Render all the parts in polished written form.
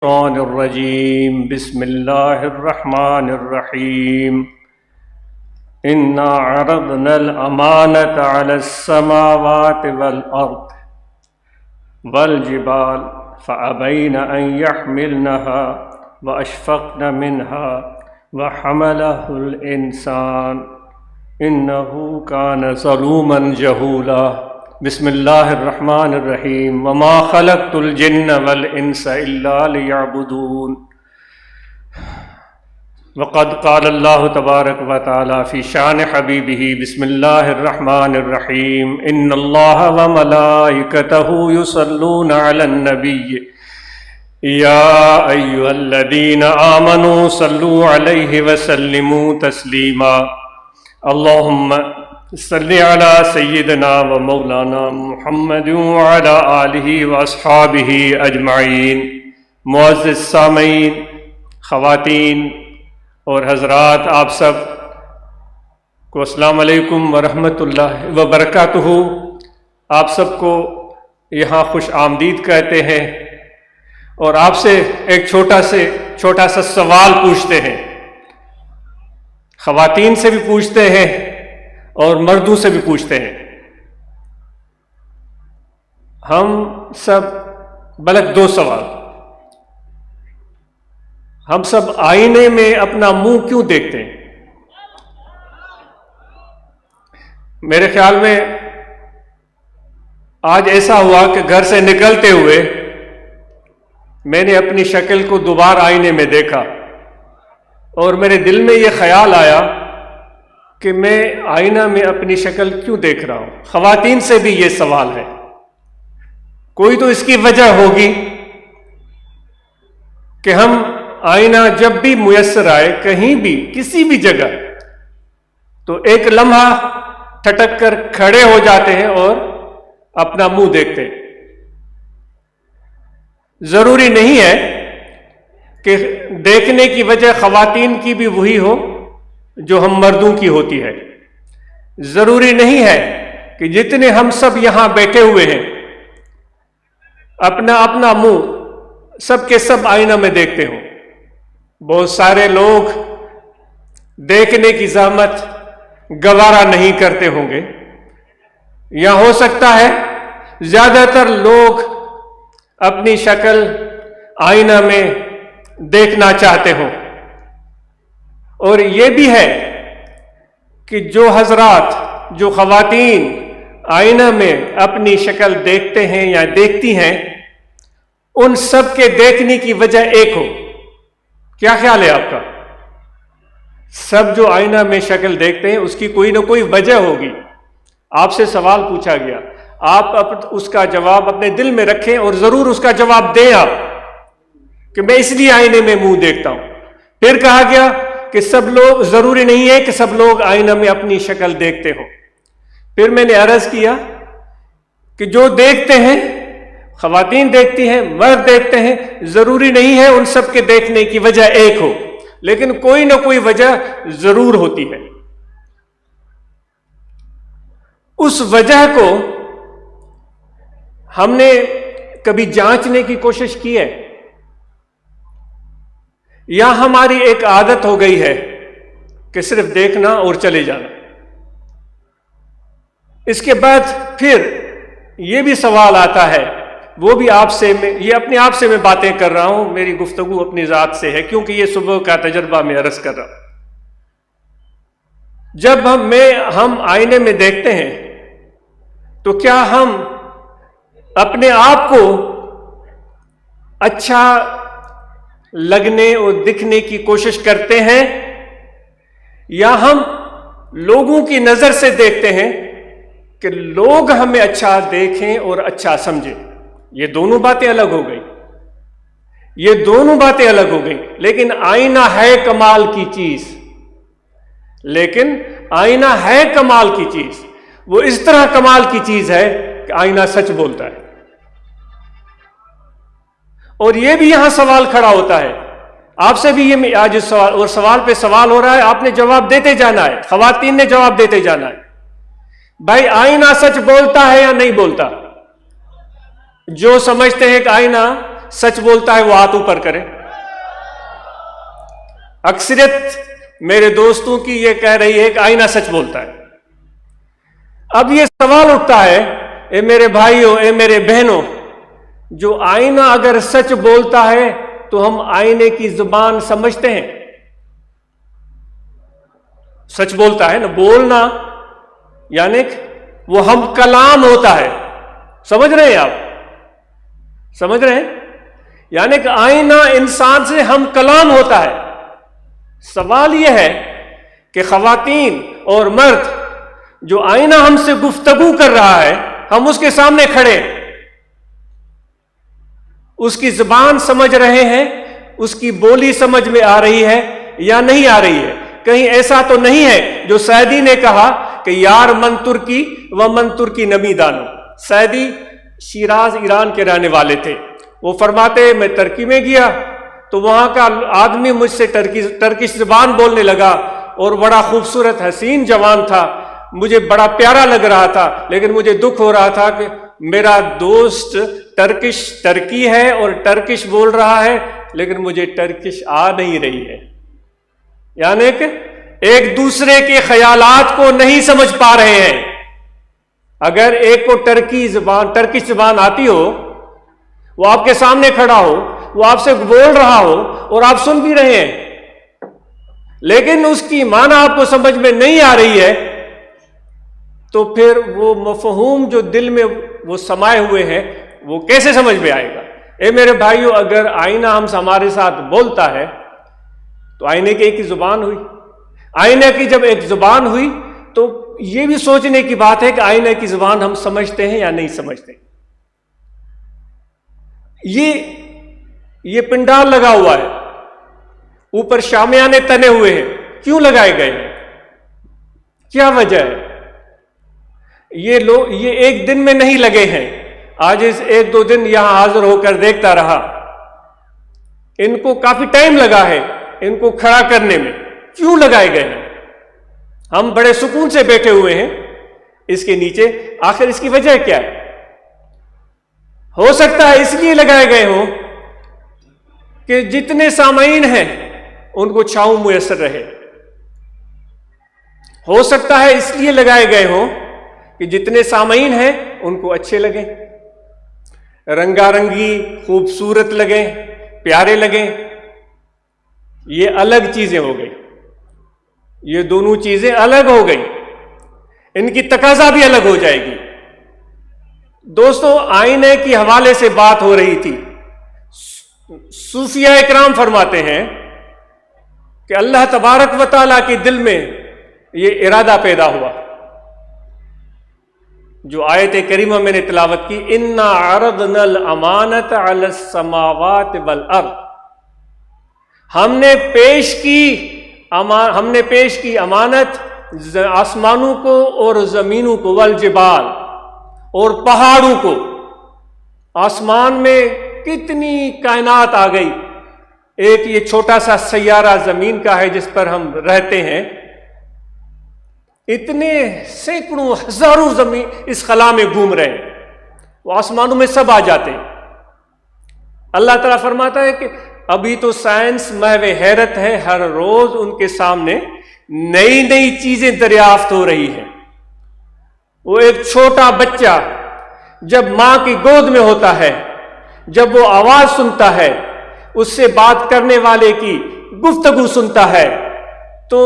الشيطان الرجيم بسم الله الرحمن الرحيم إنا عرضنا الأمانة على السماوات والأرض والجبال فأبين أن يحملنها وأشفقن منها وحمله الإنسان إنه كان ظلوما جهولا بسم اللہ الرحمن الرحیم وما خلقت الجن والانس الا لیعبدون وقد قال اللہ تبارک وتعالی فی شان حبیبہ بسم اللہ الرحمن الرحیم ان اللہ وملائکتہ یصلون علی النبی یا ایھا الذین آمنوا صلوا علیہ وسلموا تسلیما اللہم صلی علی سیدنا و مولانا محمد وعلی آلہ واصحابہ اجمعین۔ معزز سامعین، خواتین اور حضرات، آپ سب کو السلام علیکم ورحمۃ اللہ وبرکاتہ۔ آپ سب کو یہاں خوش آمدید کہتے ہیں اور آپ سے ایک چھوٹا سا سوال پوچھتے ہیں۔ خواتین سے بھی پوچھتے ہیں اور مردوں سے بھی پوچھتے ہیں۔ ہم سب بلکہ دو سوال، ہم سب آئینے میں اپنا منہ کیوں دیکھتے ہیں؟ میرے خیال میں آج ایسا ہوا کہ گھر سے نکلتے ہوئے میں نے اپنی شکل کو دوبارہ آئینے میں دیکھا اور میرے دل میں یہ خیال آیا کہ میں آئینہ میں اپنی شکل کیوں دیکھ رہا ہوں۔ خواتین سے بھی یہ سوال ہے، کوئی تو اس کی وجہ ہوگی کہ ہم آئینہ جب بھی میسر آئے، کہیں بھی کسی بھی جگہ، تو ایک لمحہ ٹھٹک کر کھڑے ہو جاتے ہیں اور اپنا منہ دیکھتے ہیں۔ ضروری نہیں ہے کہ دیکھنے کی وجہ خواتین کی بھی وہی ہو جو ہم مردوں کی ہوتی ہے۔ ضروری نہیں ہے کہ جتنے ہم سب یہاں بیٹھے ہوئے ہیں اپنا منہ سب کے سب آئینہ میں دیکھتے ہوں۔ بہت سارے لوگ دیکھنے کی زحمت گوارا نہیں کرتے ہوں گے، یا ہو سکتا ہے زیادہ تر لوگ اپنی شکل آئینہ میں دیکھنا چاہتے ہوں۔ اور یہ بھی ہے کہ جو حضرات، جو خواتین آئینہ میں اپنی شکل دیکھتے ہیں یا دیکھتی ہیں، ان سب کے دیکھنے کی وجہ ایک ہو۔ کیا خیال ہے آپ کا؟ سب جو آئینہ میں شکل دیکھتے ہیں اس کی کوئی نہ کوئی وجہ ہوگی۔ آپ سے سوال پوچھا گیا، آپ اس کا جواب اپنے دل میں رکھیں اور ضرور اس کا جواب دیں آپ کہ میں اس لیے آئینے میں منہ دیکھتا ہوں۔ پھر کہا گیا کہ سب لوگ، ضروری نہیں ہے کہ سب لوگ آئینہ میں اپنی شکل دیکھتے ہوں۔ پھر میں نے عرض کیا کہ جو دیکھتے ہیں، خواتین دیکھتی ہیں، مرد دیکھتے ہیں، ضروری نہیں ہے ان سب کے دیکھنے کی وجہ ایک ہو، لیکن کوئی نہ کوئی وجہ ضرور ہوتی ہے۔ اس وجہ کو ہم نے کبھی جانچنے کی کوشش کی ہے، یا ہماری ایک عادت ہو گئی ہے کہ صرف دیکھنا اور چلے جانا؟ اس کے بعد پھر یہ بھی سوال آتا ہے، وہ بھی آپ سے، یہ اپنے آپ سے میں باتیں کر رہا ہوں، میری گفتگو اپنی ذات سے ہے کیونکہ یہ صبح کا تجربہ میں عرض کر رہا ہوں۔ جب ہم آئینے میں دیکھتے ہیں تو کیا ہم اپنے آپ کو اچھا لگنے اور دکھنے کی کوشش کرتے ہیں، یا ہم لوگوں کی نظر سے دیکھتے ہیں کہ لوگ ہمیں اچھا دیکھیں اور اچھا سمجھیں؟ یہ دونوں باتیں الگ ہو گئی، یہ دونوں باتیں الگ ہو گئی۔ لیکن آئینہ ہے کمال کی چیز، لیکن آئینہ ہے کمال کی چیز، وہ اس طرح کمال کی چیز ہے کہ آئینہ سچ بولتا ہے۔ اور یہ بھی یہاں سوال کھڑا ہوتا ہے، آپ سے بھی یہ آج سوال اور سوال پہ سوال ہو رہا ہے، آپ نے جواب دیتے جانا ہے، خواتین نے جواب دیتے جانا ہے۔ بھائی آئینہ سچ بولتا ہے یا نہیں بولتا؟ جو سمجھتے ہیں کہ آئینہ सच बोलता है वो हाथ ऊपर करे। अक्सरियत मेरे दोस्तों की ये कह रही है कि आईना सच बोलता है। अब ये सवाल उठता है, ए मेरे भाइयों, ए मेरे बहनों, जो आईना अगर सच बोलता है तो हम आईने की जुबान समझते हैं? सच बोलता है ना, बोलना यानी वो हम कलाम होता है। समझ रहे हैं आप? समझ रहे हैं? यानी कि आईना इंसान से हम कलाम होता है। सवाल यह है कि खवातीन और मर्द, जो आईना हमसे गुफ्तगू कर रहा है, हम उसके सामने खड़े, उसकी जुबान समझ रहे हैं, उसकी बोली समझ में आ रही है या नहीं आ रही है? कहीं ऐसा तो नहीं है जो सैदी ने कहा कि यार मन तुर्की व मन तुर्की नमी दानो। सैदी शिराज ईरान के रहने वाले थे। वो फरमाते, मैं तुर्की में गया तो वहां का आदमी मुझसे टर्किश जुबान बोलने लगा और बड़ा खूबसूरत हसीन जवान था, मुझे बड़ा प्यारा लग रहा था, लेकिन मुझे दुख हो रहा था कि मेरा दोस्त टर्की है और टर्किश बोल रहा है, लेकिन मुझे टर्किश आ नहीं रही है। यानी कि एक दूसरे के ख्यालात को नहीं समझ पा रहे हैं। अगर एक को टर्किश जुबान आती हो, वो आपके सामने खड़ा हो, वो आपसे बोल रहा हो और आप सुन भी रहे हैं, लेकिन उसकी माना आपको समझ में नहीं आ रही है, तो फिर वो मफहूम जो दिल में वो समाये हुए हैं वो कैसे समझ में आएगा? ए मेरे भाइयों, अगर आईना हमारे साथ बोलता है तो आईने की एक ही जुबान हुई। आईने की जब एक जुबान हुई तो ये भी सोचने की बात है कि आईने की जुबान हम समझते हैं या नहीं समझते। ये पंडाल लगा हुआ है, ऊपर शामियाने तने हुए हैं, क्यों लगाए गए हैं? क्या वजह है? ये एक दिन में नहीं लगे हैं। आज इस एक दो दिन यहां हाजिर होकर देखता रहा, इनको काफी टाइम लगा है इनको खड़ा करने में। क्यों लगाए गए हैं? हम बड़े सुकून से बैठे हुए हैं इसके नीचे, आखिर इसकी वजह क्या है? हो सकता है इसलिए लगाए गए हो कि जितने सामाईन हैं उनको छांव मुयस्सर रहे। हो सकता है इसलिए लगाए गए हो कि जितने सामाईन हैं उनको अच्छे लगे, रंगारंगी, खूबसूरत लगे, प्यारे लगे। ये अलग चीजें हो गई, ये दोनों चीजें अलग हो गई, इनकी तकाजा भी अलग हो जाएगी। दोस्तों, आईने की हवाले से बात हो रही थी। सूफिया इकराम फरमाते हैं कि अल्लाह तबारक व तआला के दिल में ये इरादा पैदा हुआ, जो आयत करीमा मैंने तिलावत की, इन्ना अरदनल अमानत अलस समावात वल अर्द, हमने पेश की अमानत आसमानों को और जमीनों को, वल जिबाल, और पहाड़ों को। आसमान में कितनी कायनात आ गई। एक ये छोटा सा सैयारा जमीन का है जिस पर हम रहते हैं, इतने सैकड़ों हजारों जमीन इस खला में घूम रहे हैं, वो आसमानों में सब आ जाते हैं। अल्लाह ताला फरमाता है कि अभी तो साइंस महवे हैरत है, हर रोज उनके सामने नई नई चीजें दरियाफ्त हो रही है। वो एक छोटा बच्चा जब मां की गोद में होता है, जब वो आवाज सुनता है, उससे बात करने वाले की गुफ्तगू सुनता है, तो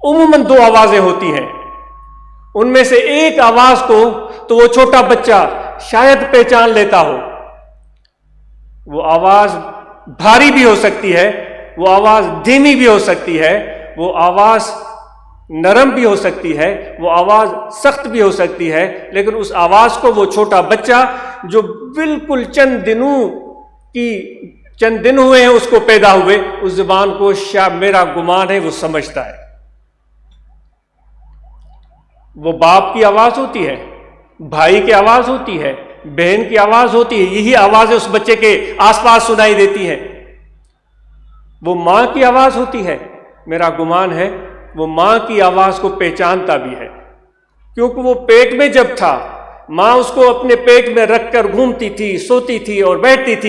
उम्मन दो आवाजें होती हैं। उनमें से एक आवाज को तो वो छोटा बच्चा शायद पहचान लेता हो। वो आवाज भारी भी हो सकती है, वो आवाज धीमी भी हो सकती है, वो आवाज नरम भी हो सकती है, वो आवाज सख्त भी हो सकती है, लेकिन उस आवाज को वो छोटा बच्चा जो बिल्कुल चंद दिन हुए हैं उसको पैदा हुए, उस जुबान को मेरा गुमान है वो समझता है। वो बाप की आवाज होती है, भाई की आवाज होती है, बहन की आवाज होती है, यही आवाजें उस बच्चे के आसपास सुनाई देती हैं। वो मां की आवाज होती है, मेरा गुमान है वो मां की आवाज को पहचानता भी है, क्योंकि वो पेट में जब था, मां उसको अपने पेट में रखकर घूमती थी, सोती थी और बैठती थी।